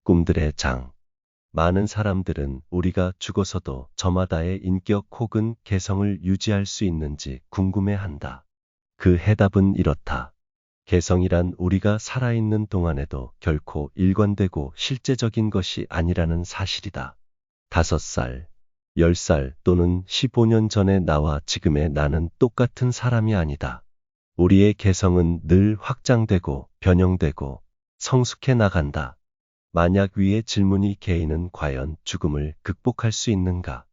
꿈들의 장. 많은 사람들은 우리가 죽어서도 저마다의 인격 혹은 개성을 유지할 수 있는지 궁금해한다. 그 해답은 이렇다. 개성이란 우리가 살아있는 동안에도 결코 일관되고 실제적인 것이 아니라는 사실이다. 5살, 10살 또는 15년 전의 나와 지금의 나는 똑같은 사람이 아니다. 우리의 개성은 늘 확장되고 변형되고 성숙해 나간다. 만약 위의 질문이 개인은 과연 죽음을 극복할 수 있는가?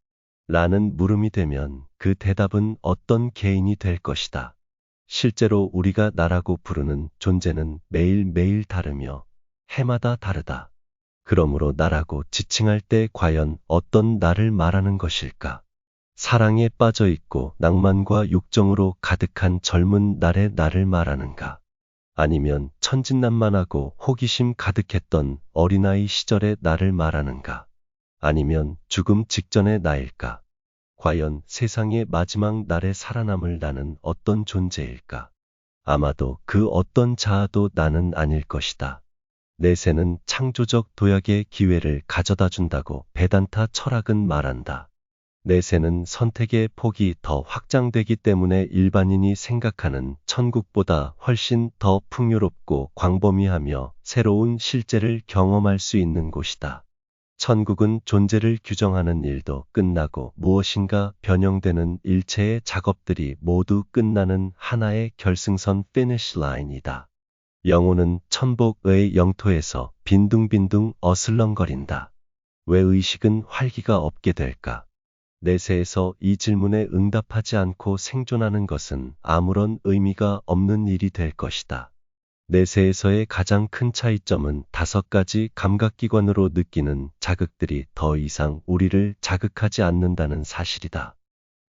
라는 물음이 되면 그 대답은 어떤 개인이 될 것이다. 실제로 우리가 나라고 부르는 존재는 매일매일 다르며 해마다 다르다. 그러므로 나라고 지칭할 때 과연 어떤 나를 말하는 것일까? 사랑에 빠져 있고 낭만과 욕정으로 가득한 젊은 날의 나를 말하는가? 아니면 천진난만하고 호기심 가득했던 어린아이 시절의 나를 말하는가? 아니면 죽음 직전의 나일까? 과연 세상의 마지막 날에 살아남을 나는 어떤 존재일까? 아마도 그 어떤 자아도 나는 아닐 것이다. 내세는 창조적 도약의 기회를 가져다 준다고 베단타 철학은 말한다. 내세는 선택의 폭이 더 확장되기 때문에 일반인이 생각하는 천국보다 훨씬 더 풍요롭고 광범위하며 새로운 실제를 경험할 수 있는 곳이다. 천국은 존재를 규정하는 일도 끝나고 무엇인가 변형되는 일체의 작업들이 모두 끝나는 하나의 결승선 피니시 라인이다. 영혼은 천복의 영토에서 빈둥빈둥 어슬렁거린다. 왜 의식은 활기가 없게 될까? 내세에서 이 질문에 응답하지 않고 생존하는 것은 아무런 의미가 없는 일이 될 것이다. 내세에서의 가장 큰 차이점은 5가지 감각기관으로 느끼는 자극들이 더 이상 우리를 자극하지 않는다는 사실이다.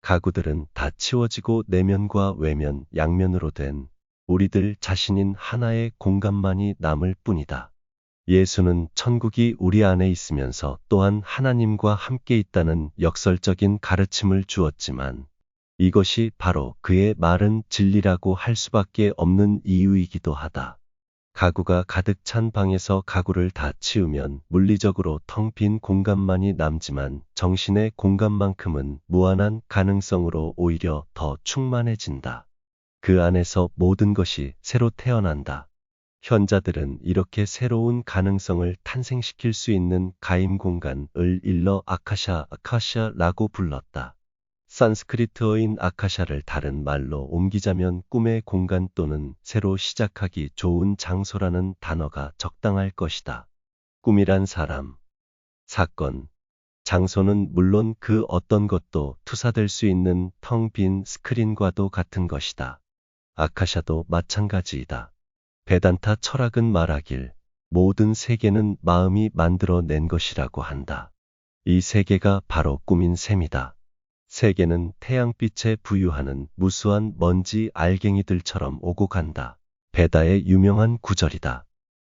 가구들은 다 치워지고 내면과 외면, 양면으로 된 우리들 자신인 하나의 공간만이 남을 뿐이다. 예수는 천국이 우리 안에 있으면서 또한 하나님과 함께 있다는 역설적인 가르침을 주었지만 이것이 바로 그의 말은 진리라고 할 수밖에 없는 이유이기도 하다. 가구가 가득 찬 방에서 가구를 다 치우면 물리적으로 텅 빈 공간만이 남지만 정신의 공간만큼은 무한한 가능성으로 오히려 더 충만해진다. 그 안에서 모든 것이 새로 태어난다. 현자들은 이렇게 새로운 가능성을 탄생시킬 수 있는 가임 공간을 일러 아카샤라고 불렀다. 산스크리트어인 아카샤를 다른 말로 옮기자면 꿈의 공간 또는 새로 시작하기 좋은 장소라는 단어가 적당할 것이다. 꿈이란 사람, 사건, 장소는 물론 그 어떤 것도 투사될 수 있는 텅 빈 스크린과도 같은 것이다. 아카샤도 마찬가지이다. 베단타 철학은 말하길 모든 세계는 마음이 만들어낸 것이라고 한다. 이 세계가 바로 꿈인 셈이다. 세계는 태양빛에 부유하는 무수한 먼지 알갱이들처럼 오고 간다. 베다의 유명한 구절이다.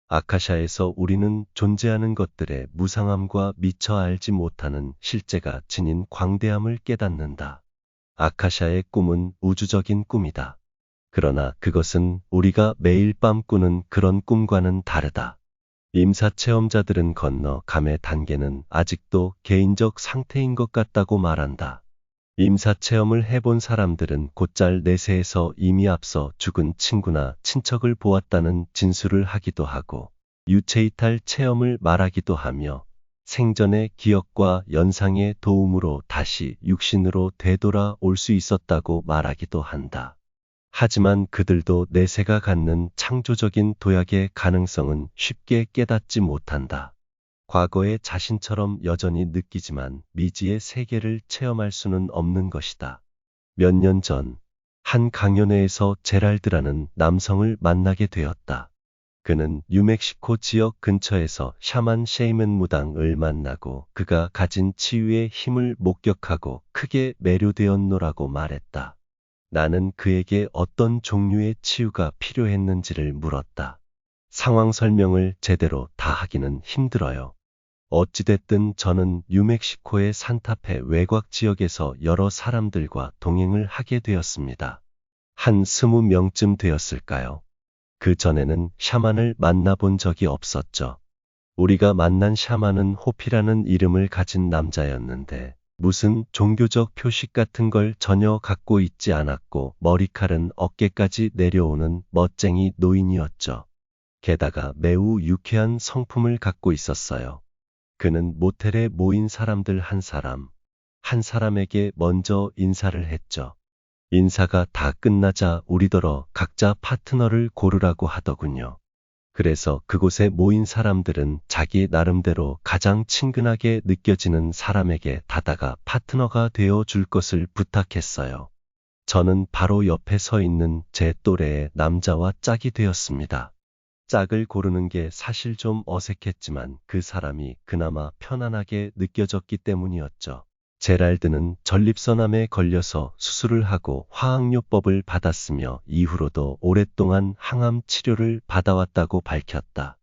아카샤에서 우리는 존재하는 것들의 무상함과 미처 알지 못하는 실제가 지닌 광대함을 깨닫는다. 아카샤의 꿈은 우주적인 꿈이다. 그러나 그것은 우리가 매일 밤 꾸는 그런 꿈과는 다르다. 임사체험자들은 건너 감의 단계는 아직도 개인적 상태인 것 같다고 말한다. 임사체험을 해본 사람들은 곧잘 내세에서 이미 앞서 죽은 친구나 친척을 보았다는 진술을 하기도 하고 유체이탈 체험을 말하기도 하며 생전의 기억과 연상의 도움으로 다시 육신으로 되돌아올 수 있었다고 말하기도 한다. 하지만 그들도 내세가 갖는 창조적인 도약의 가능성은 쉽게 깨닫지 못한다. 과거의 자신처럼 여전히 느끼지만 미지의 세계를 체험할 수는 없는 것이다. 몇 년 전, 한 강연회에서 제랄드라는 남성을 만나게 되었다. 그는 뉴멕시코 지역 근처에서 샤만 셰이먼 무당을 만나고 그가 가진 치유의 힘을 목격하고 크게 매료되었노라고 말했다. 나는 그에게 어떤 종류의 치유가 필요했는지를 물었다. 상황 설명을 제대로 다 하기는 힘들어요. 어찌됐든 저는 뉴멕시코의 산타페 외곽 지역에서 여러 사람들과 동행을 하게 되었습니다. 한 20명쯤 되었을까요? 그 전에는 샤만을 만나본 적이 없었죠. 우리가 만난 샤만은 호피라는 이름을 가진 남자였는데 무슨 종교적 표식 같은 걸 전혀 갖고 있지 않았고 머리칼은 어깨까지 내려오는 멋쟁이 노인이었죠. 게다가 매우 유쾌한 성품을 갖고 있었어요. 그는 모텔에 모인 사람들 한 사람에게 먼저 인사를 했죠. 인사가 다 끝나자 우리더러 각자 파트너를 고르라고 하더군요. 그래서 그곳에 모인 사람들은 자기 나름대로 가장 친근하게 느껴지는 사람에게 다다가 파트너가 되어 줄 것을 부탁했어요. 저는 바로 옆에 서 있는 제 또래의 남자와 짝이 되었습니다. 짝을 고르는 게 사실 좀 어색했지만 그 사람이 그나마 편안하게 느껴졌기 때문이었죠. 제랄드는 전립선암에 걸려서 수술을 하고 화학요법을 받았으며 이후로도 오랫동안 항암 치료를 받아왔다고 밝혔다.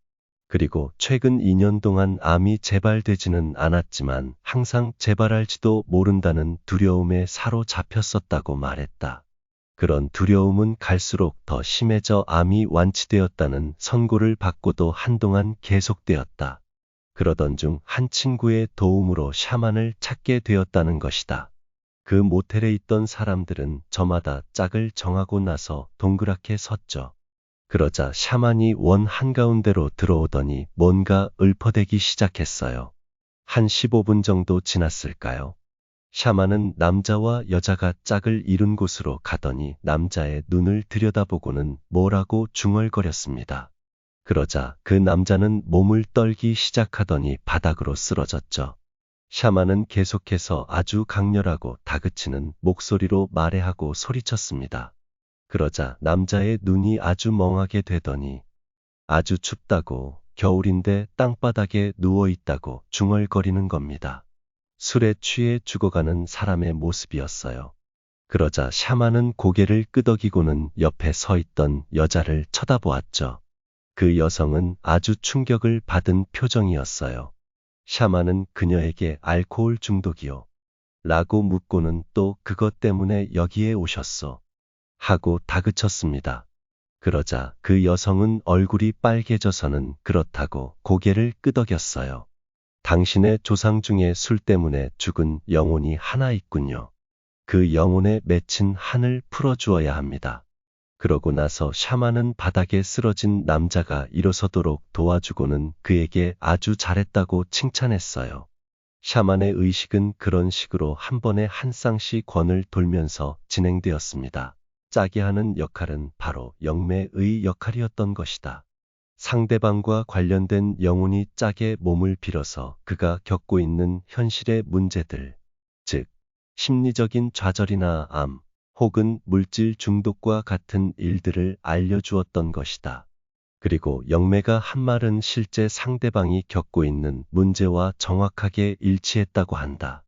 그리고 최근 2년 동안 암이 재발되지는 않았지만 항상 재발할지도 모른다는 두려움에 사로잡혔었다고 말했다. 그런 두려움은 갈수록 더 심해져 암이 완치되었다는 선고를 받고도 한동안 계속되었다. 그러던 중 한 친구의 도움으로 샤만을 찾게 되었다는 것이다. 그 모텔에 있던 사람들은 저마다 짝을 정하고 나서 동그랗게 섰죠. 그러자 샤만이 원 한가운데로 들어오더니 뭔가 읊어대기 시작했어요. 한 15분 정도 지났을까요? 샤만은 남자와 여자가 짝을 이룬 곳으로 가더니 남자의 눈을 들여다보고는 뭐라고 중얼거렸습니다. 그러자 그 남자는 몸을 떨기 시작하더니 바닥으로 쓰러졌죠. 샤만은 계속해서 아주 강렬하고 다그치는 목소리로 말해하고 소리쳤습니다. 그러자 남자의 눈이 아주 멍하게 되더니 아주 춥다고, 겨울인데 땅바닥에 누워있다고 중얼거리는 겁니다. 술에 취해 죽어가는 사람의 모습이었어요. 그러자 샤만은 고개를 끄덕이고는 옆에 서 있던 여자를 쳐다보았죠. 그 여성은 아주 충격을 받은 표정이었어요. 샤만은 그녀에게 알코올 중독이요? 라고 묻고는 또 그것 때문에 여기에 오셨어? 하고 다그쳤습니다. 그러자 그 여성은 얼굴이 빨개져서는 그렇다고 고개를 끄덕였어요. 당신의 조상 중에 술 때문에 죽은 영혼이 하나 있군요. 그 영혼에 맺힌 한을 풀어주어야 합니다. 그러고 나서 샤만은 바닥에 쓰러진 남자가 일어서도록 도와주고는 그에게 아주 잘했다고 칭찬했어요. 샤만의 의식은 그런 식으로 한 번에 한 쌍씩 권을 돌면서 진행되었습니다. 짝이 하는 역할은 바로 영매의 역할이었던 것이다. 상대방과 관련된 영혼이 짝의 몸을 빌어서 그가 겪고 있는 현실의 문제들, 즉 심리적인 좌절이나 암, 혹은 물질 중독과 같은 일들을 알려주었던 것이다. 그리고 영매가 한 말은 실제 상대방이 겪고 있는 문제와 정확하게 일치했다고 한다.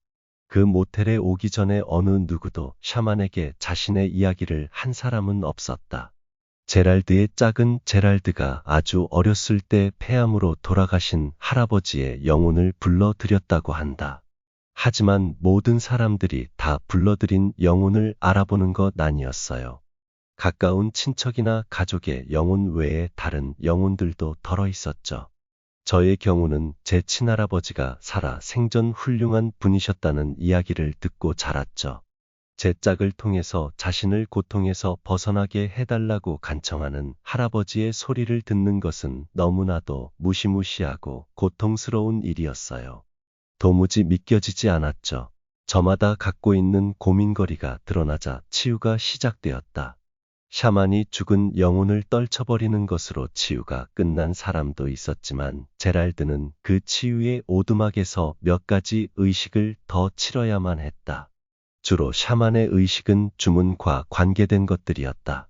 그 모텔에 오기 전에 어느 누구도 샤만에게 자신의 이야기를 한 사람은 없었다. 제랄드의 짝은 제랄드가 아주 어렸을 때 폐암으로 돌아가신 할아버지의 영혼을 불러들였다고 한다. 하지만 모든 사람들이 다 불러들인 영혼을 알아보는 것 아니었어요. 가까운 친척이나 가족의 영혼 외에 다른 영혼들도 덜어 있었죠. 저의 경우는 제 친할아버지가 살아 생전 훌륭한 분이셨다는 이야기를 듣고 자랐죠. 제 짝을 통해서 자신을 고통에서 벗어나게 해달라고 간청하는 할아버지의 소리를 듣는 것은 너무나도 무시무시하고 고통스러운 일이었어요. 도무지 믿겨지지 않았죠. 저마다 갖고 있는 고민거리가 드러나자 치유가 시작되었다. 샤만이 죽은 영혼을 떨쳐버리는 것으로 치유가 끝난 사람도 있었지만 제랄드는 그 치유의 오두막에서 몇 가지 의식을 더 치러야만 했다. 주로 샤만의 의식은 주문과 관계된 것들이었다.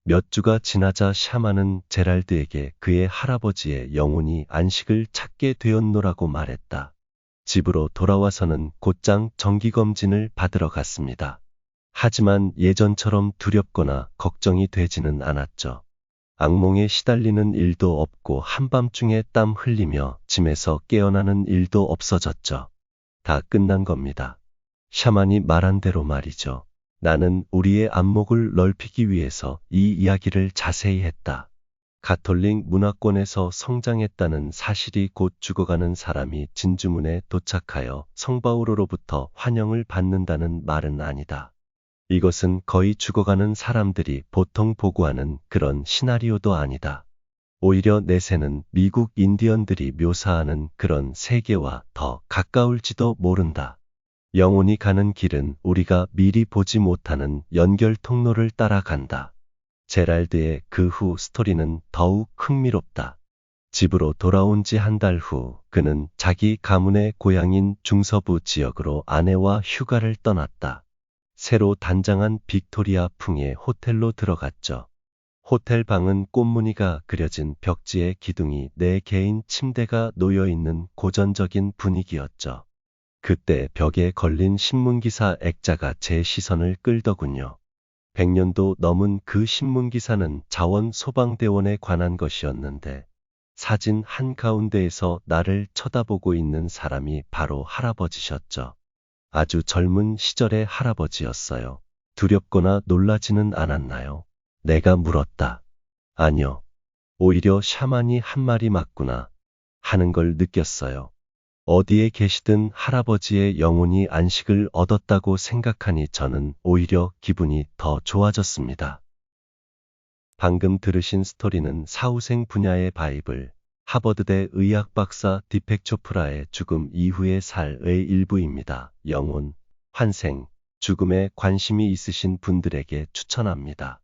몇 주가 지나자 샤만은 제랄드에게 그의 할아버지의 영혼이 안식을 찾게 되었노라고 말했다. 집으로 돌아와서는 곧장 정기검진을 받으러 갔습니다. 하지만 예전처럼 두렵거나 걱정이 되지는 않았죠. 악몽에 시달리는 일도 없고 한밤중에 땀 흘리며 짐에서 깨어나는 일도 없어졌죠. 다 끝난 겁니다. 샤만이 말한 대로 말이죠. 나는 우리의 안목을 넓히기 위해서 이 이야기를 자세히 했다. 가톨릭 문화권에서 성장했다는 사실이 곧 죽어가는 사람이 진주문에 도착하여 성바오로로부터 환영을 받는다는 말은 아니다. 이것은 거의 죽어가는 사람들이 보통 보고하는 그런 시나리오도 아니다. 오히려 내세는 미국 인디언들이 묘사하는 그런 세계와 더 가까울지도 모른다. 영혼이 가는 길은 우리가 미리 보지 못하는 연결 통로를 따라간다. 제랄드의 그 후 스토리는 더욱 흥미롭다. 집으로 돌아온 지 한 달 후 그는 자기 가문의 고향인 중서부 지역으로 아내와 휴가를 떠났다. 새로 단장한 빅토리아풍의 호텔로 들어갔죠. 호텔 방은 꽃무늬가 그려진 벽지에 기둥이 4개인 침대가 놓여있는 고전적인 분위기였죠. 그때 벽에 걸린 신문기사 액자가 제 시선을 끌더군요. 100년도 넘은 그 신문기사는 자원소방대원에 관한 것이었는데 사진 한가운데에서 나를 쳐다보고 있는 사람이 바로 할아버지셨죠. 아주 젊은 시절의 할아버지였어요. 두렵거나 놀라지는 않았나요? 내가 물었다. 아니요. 오히려 샤만이 한 말이 맞구나 하는 걸 느꼈어요. 어디에 계시든 할아버지의 영혼이 안식을 얻었다고 생각하니 저는 오히려 기분이 더 좋아졌습니다. 방금 들으신 스토리는 사후생 분야의 바이블, 하버드대 의학 박사 디펙 초프라의 죽음 이후의 살의 일부입니다. 영혼, 환생, 죽음에 관심이 있으신 분들에게 추천합니다.